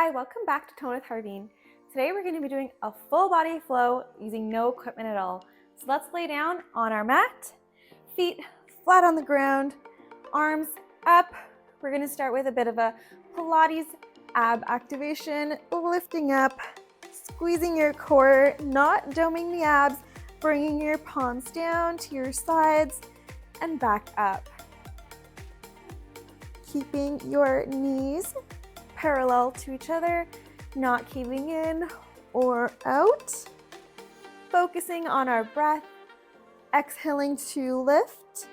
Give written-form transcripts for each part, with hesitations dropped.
Hi, welcome back to Tone with Harveen. Today we're going to be doing a full body flow using no equipment at all. So let's lay down on our mat, feet flat on the ground, arms up. We're going to start with a bit of a Pilates ab activation, lifting up, squeezing your core, not doming the abs, bringing your palms down to your sides and back up. Keeping your knees parallel to each other, not caving in or out. Focusing on our breath, exhaling to lift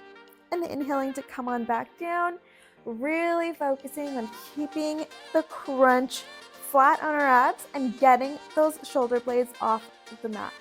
and inhaling to come on back down. Really focusing on keeping the crunch flat on our abs and getting those shoulder blades off the mat.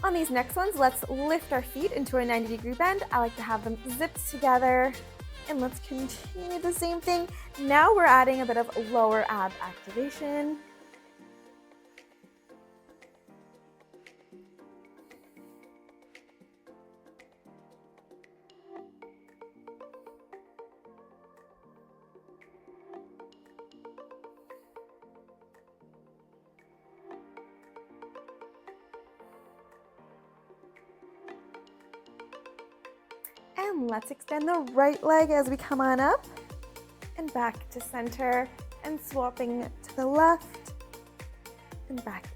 On these next ones, let's lift our feet into a 90-degree bend. I like to have them zipped together. And let's continue the same thing. Now we're adding a bit of lower ab activation. And let's extend the right leg as we come on up and back to center and swapping to the left and back.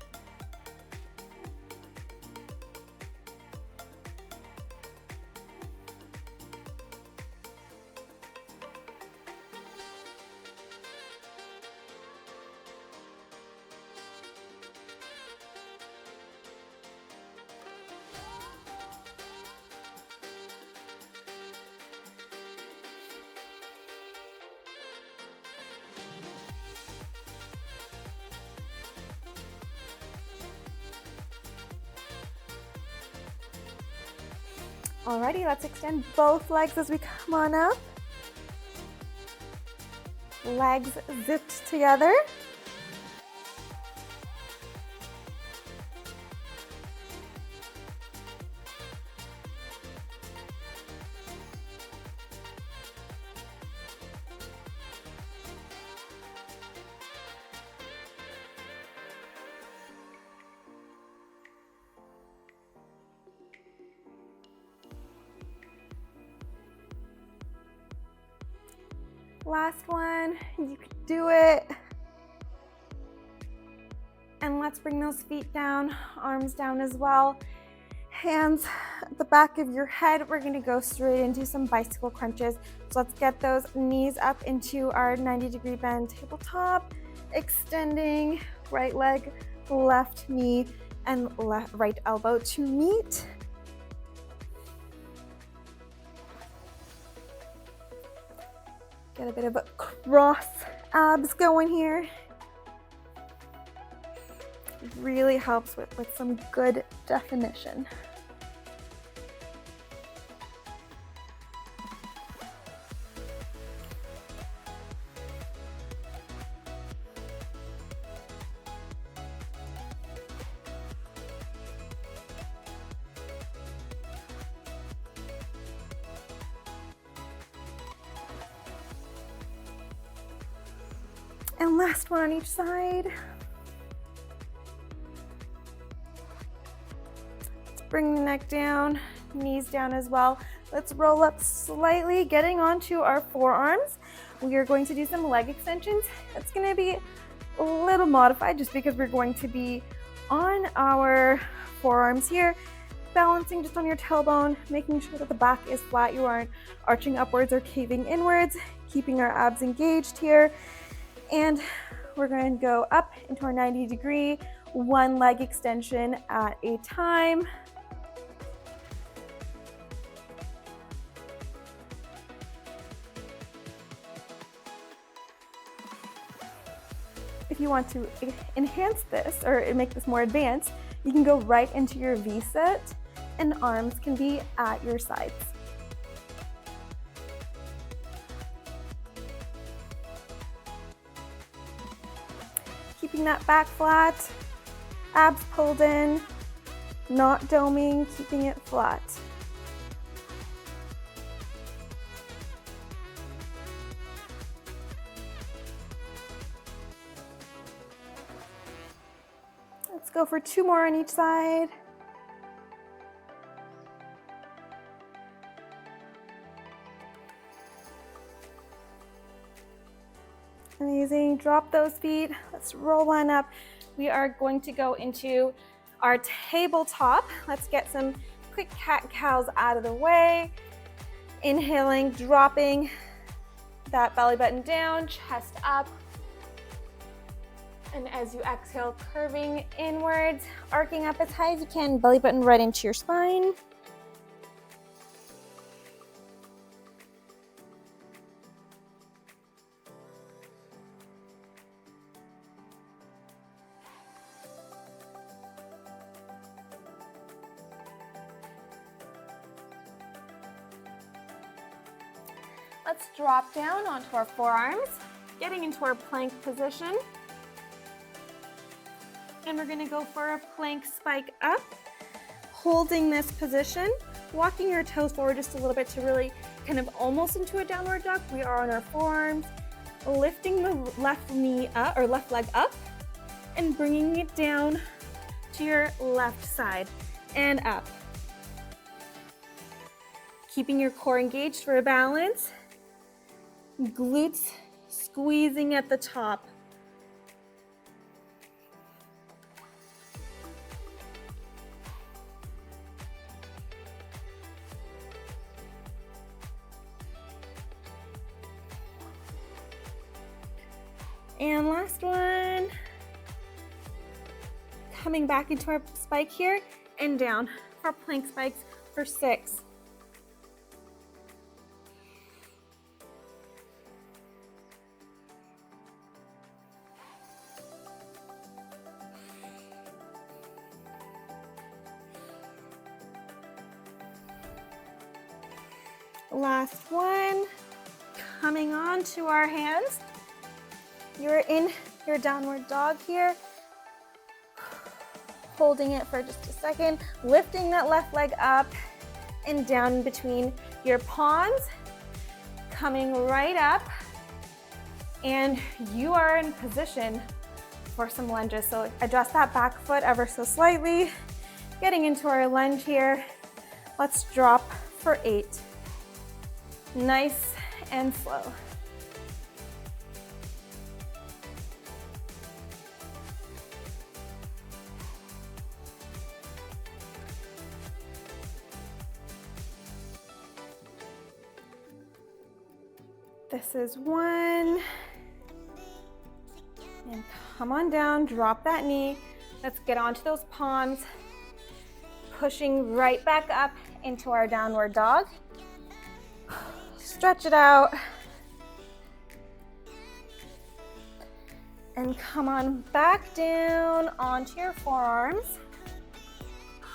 Alrighty, let's extend both legs as we come on up. Legs zipped together. Last one, you can do it. And let's bring those feet down, arms down as well. Hands at the back of your head. We're gonna go straight into some bicycle crunches. So let's get those knees up into our 90-degree bend tabletop, extending right leg, left knee, and right elbow to meet. Get a bit of a cross abs going here. Really helps with some good definition. And last one on each side. Let's bring the neck down, knees down as well. Let's roll up slightly, getting onto our forearms. We are going to do some leg extensions. It's going to be a little modified just because we're going to be on our forearms here, balancing just on your tailbone, making sure that the back is flat. You aren't arching upwards or caving inwards, keeping our abs engaged here. And we're going to go up into our 90-degree, one leg extension at a time. If you want to enhance this or make this more advanced, you can go right into your V-sit and arms can be at your sides. keeping that back flat, abs pulled in, not doming, keeping it flat. Let's go for 2 more on each side. Amazing, drop those feet. Let's roll on up. We are going to go into our tabletop. Let's get some quick cat-cows out of the way. Inhaling, dropping that belly button down, chest up. And as you exhale, curving inwards, arcing up as high as you can, belly button right into your spine. Let's drop down onto our forearms, getting into our plank position. And we're gonna go for a plank spike up, holding this position, walking your toes forward just a little bit to really kind of almost into a downward dog. We are on our forearms, lifting the left knee up or left leg up and bringing it down to your left side and up. Keeping your core engaged for a balance. Glutes squeezing at the top. And last one. Coming back into our spike here and down for plank spikes for 6. Last one, coming on to our hands. You're in your downward dog here. Holding it for just a second, lifting that left leg up and down between your palms, coming right up, and you are in position for some lunges. So adjust that back foot ever so slightly, getting into our lunge here. Let's drop for 8. Nice and slow. This is 1. And come on down, drop that knee. Let's get onto those palms, pushing right back up into our downward dog. Stretch it out. And come on back down onto your forearms.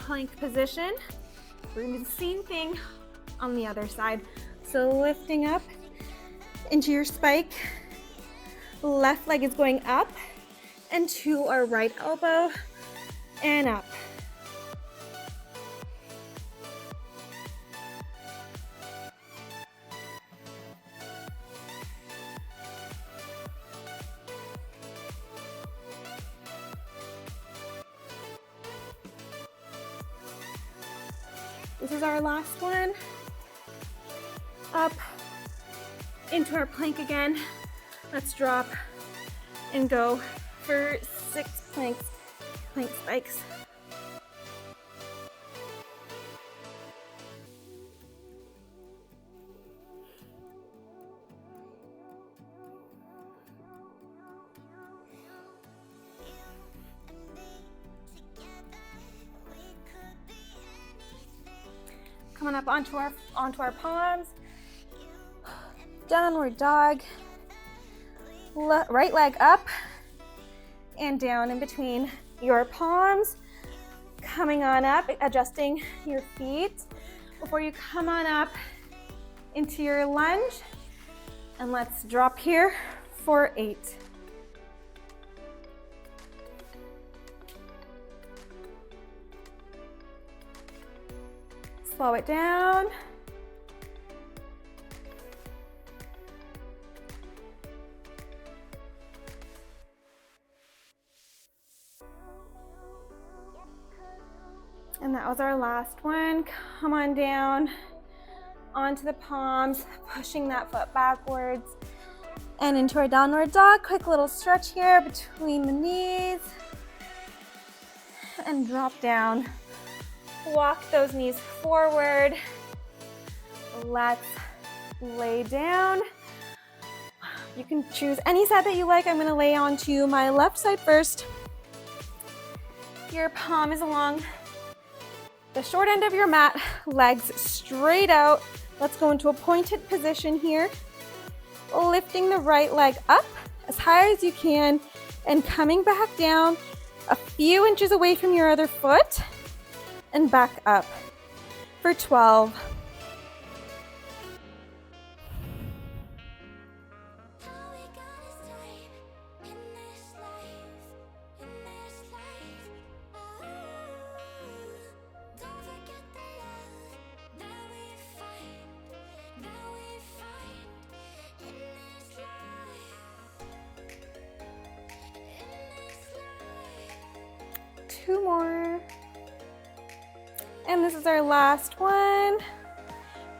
Plank position. We're gonna do the same thing on the other side. So lifting up into your spike. Left leg is going up and to our right elbow and up. This is our last one. Up into our plank again. Let's drop and go for 6 plank spikes. Coming up onto our palms. Downward dog. Right leg up and down in between your palms. Coming on up, adjusting your feet before you come on up into your lunge. And let's drop here for 8. Slow it down. And that was our last one. Come on down onto the palms, pushing that foot backwards and into our downward dog. Quick little stretch here between the knees and drop down. Walk those knees forward. Let's lay down. You can choose any side that you like. I'm gonna lay onto my left side first. Your palm is along the short end of your mat, legs straight out. Let's go into a pointed position here. Lifting the right leg up as high as you can and coming back down a few inches away from your other foot and back up for 12. Two more. And this is our last one.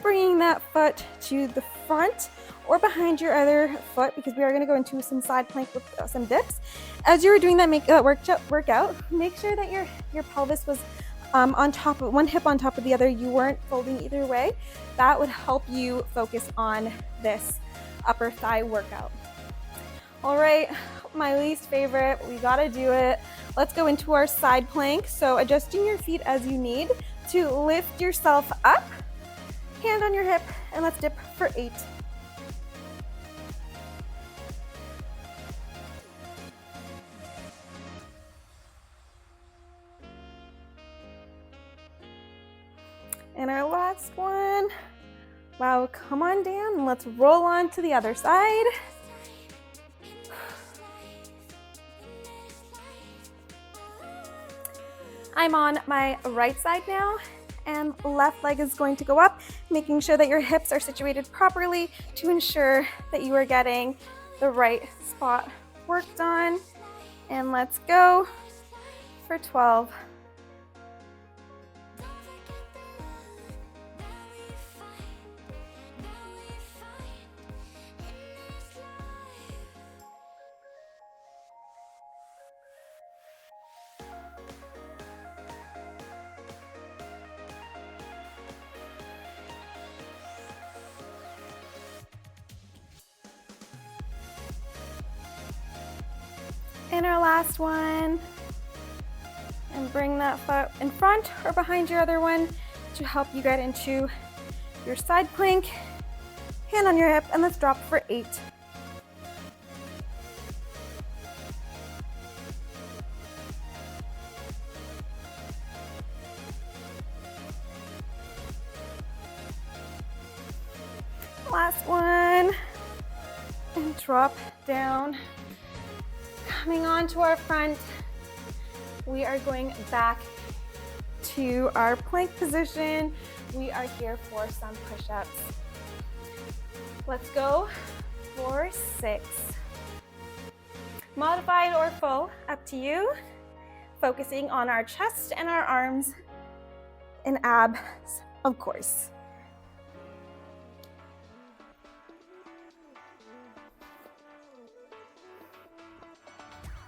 Bringing that foot to the front or behind your other foot, because we are going to go into some side plank with some dips. As you were doing that workout, make sure that your pelvis was on top of one hip on top of the other. You weren't folding either way. That would help you focus on this upper thigh workout. All right, my least favorite, we gotta do it. Let's go into our side plank. So adjusting your feet as you need to lift yourself up, hand on your hip, and let's dip for 8. And our last one. Wow, come on down and let's roll on to the other side. I'm on my right side now, and left leg is going to go up, making sure that your hips are situated properly to ensure that you are getting the right spot worked on. And let's go for 12. And our last one, and bring that foot in front or behind your other one to help you get into your side plank. Hand on your hip, and let's drop for 8. Last one, and drop down. Coming on to our front, we are going back to our plank position. We are here for some push-ups. Let's go for 6. Modified or full, up to you. Focusing on our chest and our arms and abs, of course.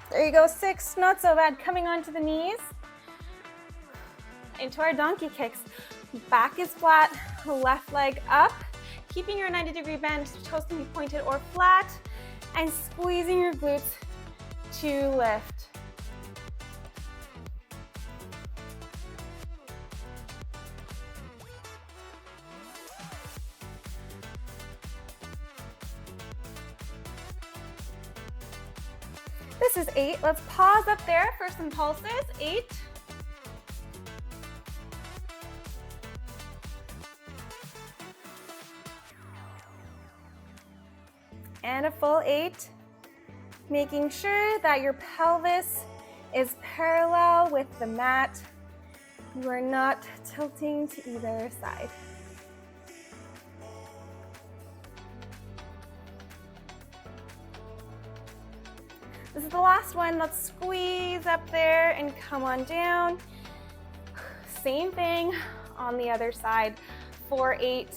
There you go, 6, not so bad. Coming onto the knees, into our donkey kicks. Back is flat, left leg up, keeping your 90-degree bend, toes can be pointed or flat, and squeezing your glutes to lift. This is 8. Let's pause up there for some pulses. 8. And a full 8. Making sure that your pelvis is parallel with the mat. You are not tilting to either side. This is the last one. Let's squeeze up there and come on down. Same thing on the other side. 4, 8.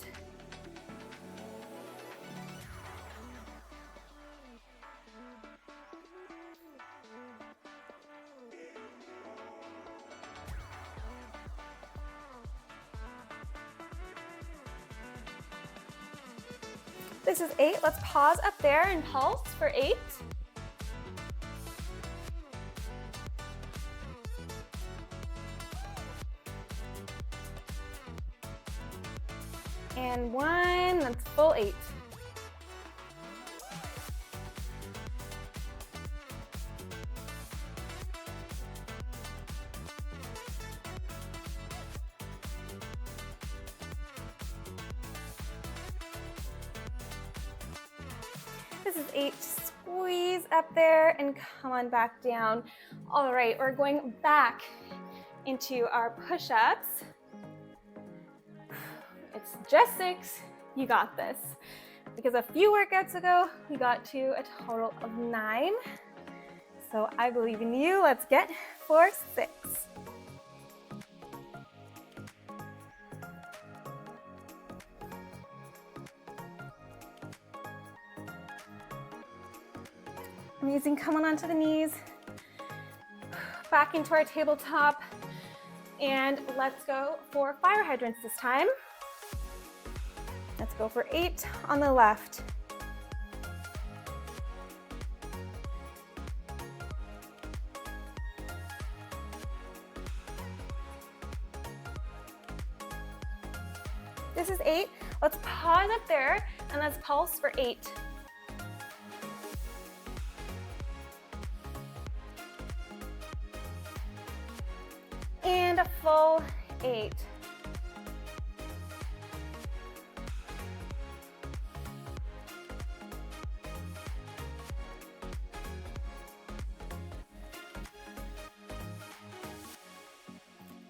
This is 8. Let's pause up there and pulse for 8. And 1, that's full 8. This is 8. Squeeze up there and come on back down. All right, we're going back into our push-ups. It's just 6. You got this. Because a few workouts ago, we got to a total of 9. So I believe in you. Let's get for 6. Amazing. Come on onto the knees. Back into our tabletop. And let's go for fire hydrants this time. Let's go for 8 on the left. This is 8. Let's pause up there and let's pulse for 8. And a full 8.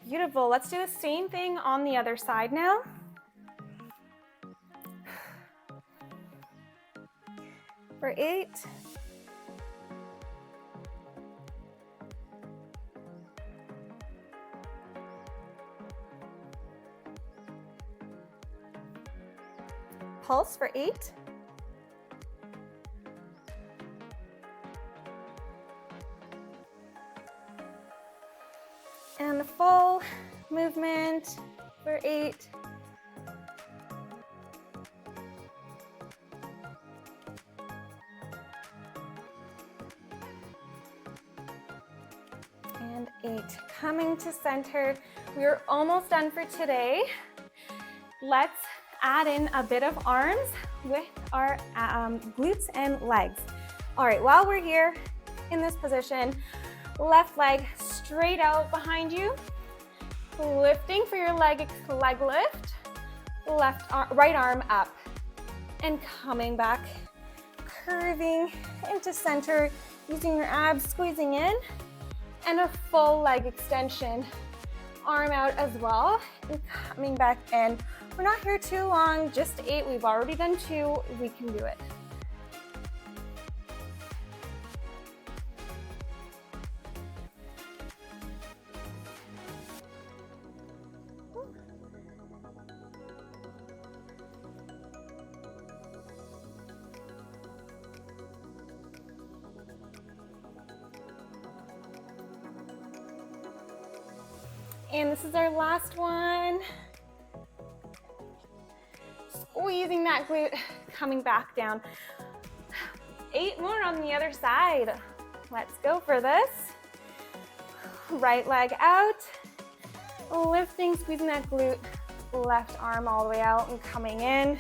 Beautiful. Let's do the same thing on the other side now. For 8. Pulse for 8. And the full movement for 8. And 8. Coming to center. We are almost done for today. Let's add in a bit of arms with our glutes and legs. All right, while we're here in this position, left leg straight out behind you, lifting for your leg lift, right arm up, and coming back, curving into center, using your abs, squeezing in, and a full leg extension, arm out as well, and coming back in. We're not here too long, just 8. We've already done 2. We can do it. And this is our last one. Squeezing that glute, coming back down. 8 more on the other side. Let's go for this. Right leg out, lifting, squeezing that glute, left arm all the way out and coming in.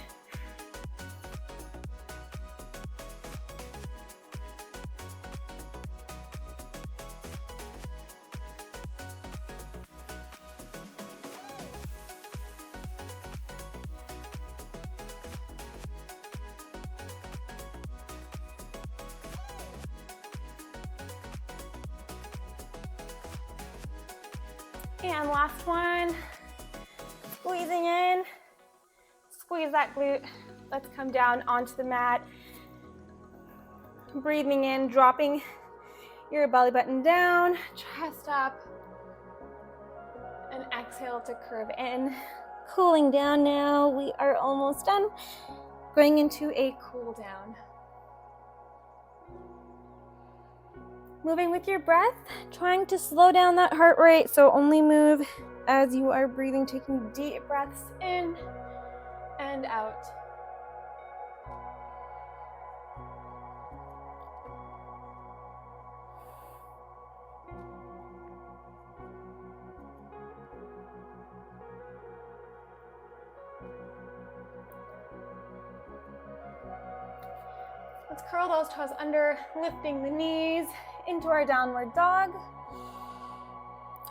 And last one. Squeezing in. Squeeze that glute. Let's come down onto the mat. Breathing in, dropping your belly button down, chest up, and exhale to curve in. Cooling down now. We are almost done. Going into a cool down. Moving with your breath, trying to slow down that heart rate, so only move as you are breathing, taking deep breaths in and out. Let's curl those toes under, lifting the knees into our downward dog.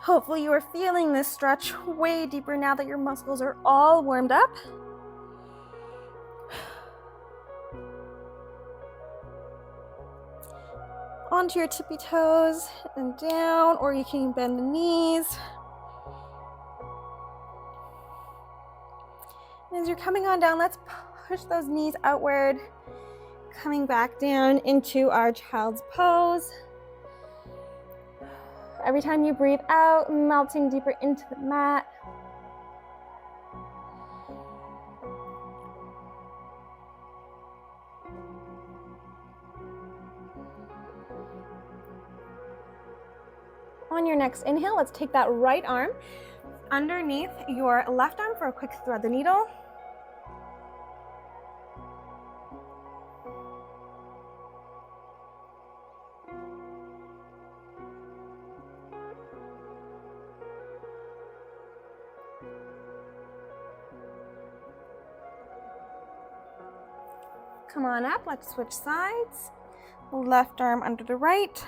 Hopefully you are feeling this stretch way deeper now that your muscles are all warmed up. Onto your tippy toes and down, or you can bend the knees. And as you're coming on down, let's push those knees outward, coming back down into our child's pose. Every time you breathe out, melting deeper into the mat. On your next inhale, let's take that right arm underneath your left arm for a quick thread the needle. Come on up, let's switch sides. Left arm under the right.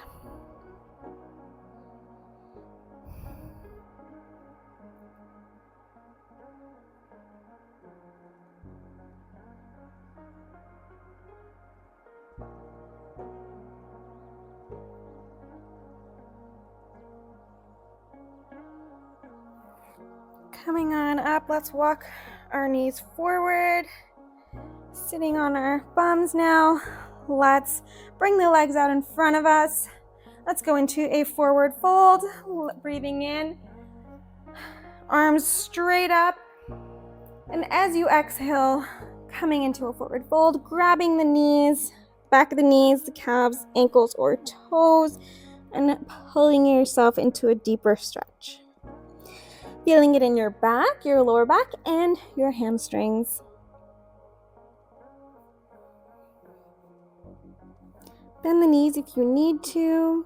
Coming on up, let's walk our knees forward. Sitting on our bums now. Let's bring the legs out in front of us. Let's go into a forward fold. Breathing in, arms straight up. And as you exhale, coming into a forward fold, grabbing the knees, back of the knees, the calves, ankles, or toes, and pulling yourself into a deeper stretch. Feeling it in your back, your lower back, and your hamstrings. Bend the knees if you need to.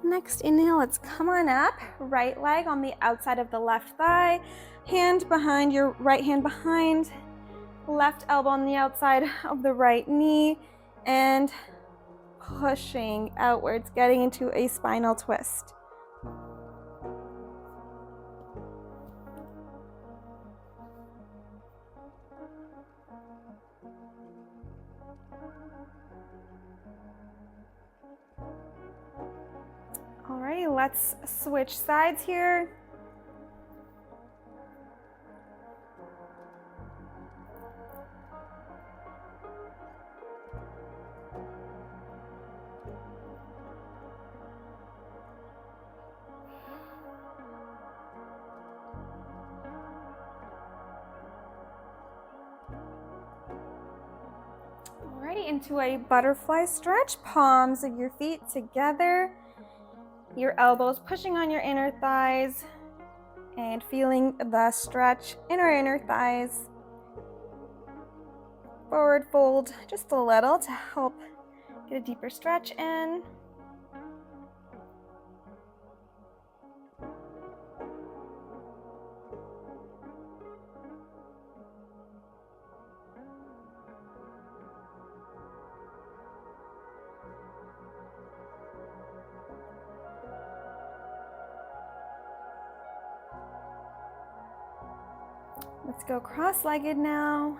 Next inhale, let's come on up. Right leg on the outside of the left thigh. Hand behind, your right hand behind. Left elbow on the outside of the right knee. And pushing outwards, getting into a spinal twist. Alrighty, let's switch sides here. Alrighty, into a butterfly stretch, palms of your feet together. Your elbows pushing on your inner thighs and feeling the stretch in our inner thighs. Forward fold just a little to help get a deeper stretch in. Let's go cross-legged now.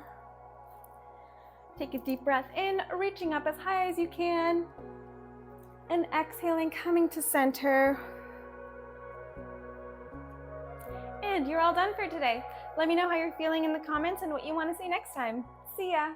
Take a deep breath in, reaching up as high as you can, and exhaling, coming to center. And you're all done for today. Let me know how you're feeling in the comments and what you want to see next time. See ya.